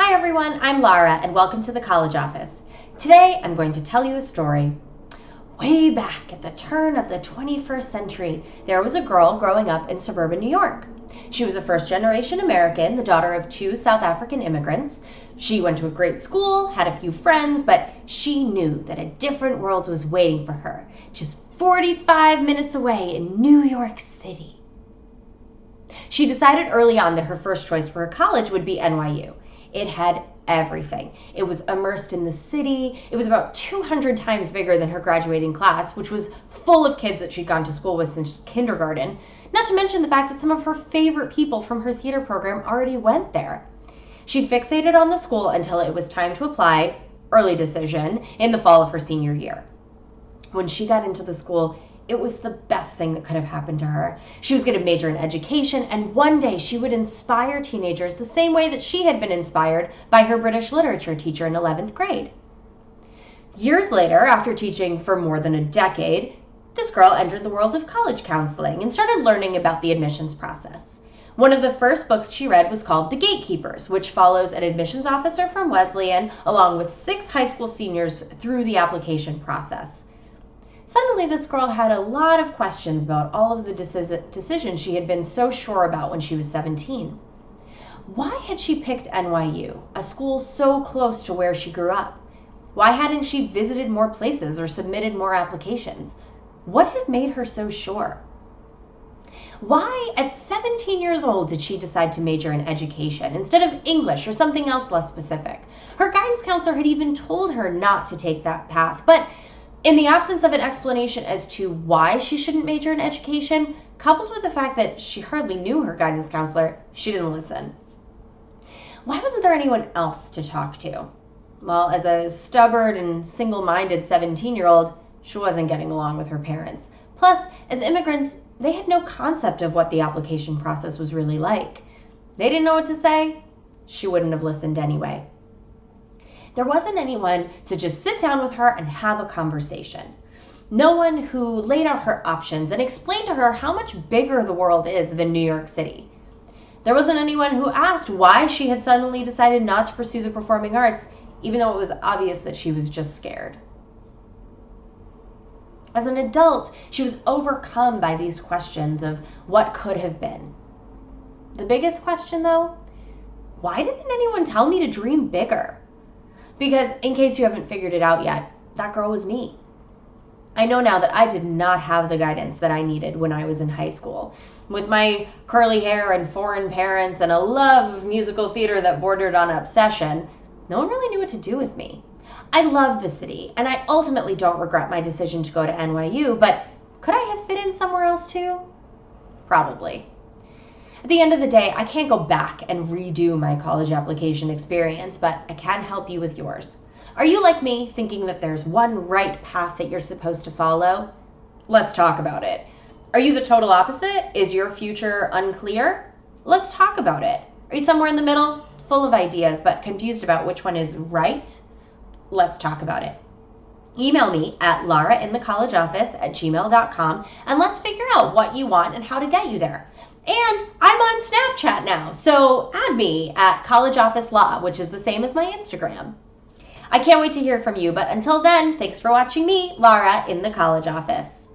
Hi everyone, I'm Lara and welcome to the College Office. Today I'm going to tell you a story. Way back at the turn of the 21st century, there was a girl growing up in suburban New York. She was a first-generation American, the daughter of two South African immigrants. She went to a great school, had a few friends, but she knew that a different world was waiting for her, just 45 minutes away in New York City. She decided early on that her first choice for a college would be NYU. It had everything. It was immersed in the city. It was about 200 times bigger than her graduating class, which was full of kids that she'd gone to school with since kindergarten. Not to mention the fact that some of her favorite people from her theater program already went there. She fixated on the school until it was time to apply, early decision, in the fall of her senior year. When she got into the school, it was the best thing that could have happened to her. She was going to major in education, and one day she would inspire teenagers the same way that she had been inspired by her British literature teacher in 11th grade. Years later, after teaching for more than a decade, this girl entered the world of college counseling and started learning about the admissions process. One of the first books she read was called The Gatekeepers, which follows an admissions officer from Wesleyan along with 6 high school seniors through the application process. Suddenly, this girl had a lot of questions about all of the decisions she had been so sure about when she was 17. Why had she picked NYU, a school so close to where she grew up? Why hadn't she visited more places or submitted more applications? What had made her so sure? Why, at 17 years old, did she decide to major in education instead of English or something else less specific? Her guidance counselor had even told her not to take that path, but in the absence of an explanation as to why she shouldn't major in education, coupled with the fact that she hardly knew her guidance counselor, she didn't listen. Why wasn't there anyone else to talk to? Well, as a stubborn and single-minded 17-year-old, she wasn't getting along with her parents. Plus, as immigrants, they had no concept of what the application process was really like. They didn't know what to say. She wouldn't have listened anyway. There wasn't anyone to just sit down with her and have a conversation. No one who laid out her options and explained to her how much bigger the world is than New York City. There wasn't anyone who asked why she had suddenly decided not to pursue the performing arts, even though it was obvious that she was just scared. As an adult, she was overcome by these questions of what could have been. The biggest question, though, why didn't anyone tell me to dream bigger? Because, in case you haven't figured it out yet, that girl was me. I know now that I did not have the guidance that I needed when I was in high school. With my curly hair and foreign parents and a love of musical theater that bordered on obsession, no one really knew what to do with me. I love the city, and I ultimately don't regret my decision to go to NYU, but could I have fit in somewhere else too? Probably. At the end of the day, I can't go back and redo my college application experience, but I can help you with yours. Are you like me, thinking that there's one right path that you're supposed to follow? Let's talk about it. Are you the total opposite? Is your future unclear? Let's talk about it. Are you somewhere in the middle, full of ideas, but confused about which one is right? Let's talk about it. Email me at larainthecollegeoffice@gmail.com and let's figure out what you want and how to get you there. And I'm on Snapchat now, so add me at College Office Law, which is the same as my Instagram. I can't wait to hear from you, but until then, thanks for watching me, Lara, in the College Office.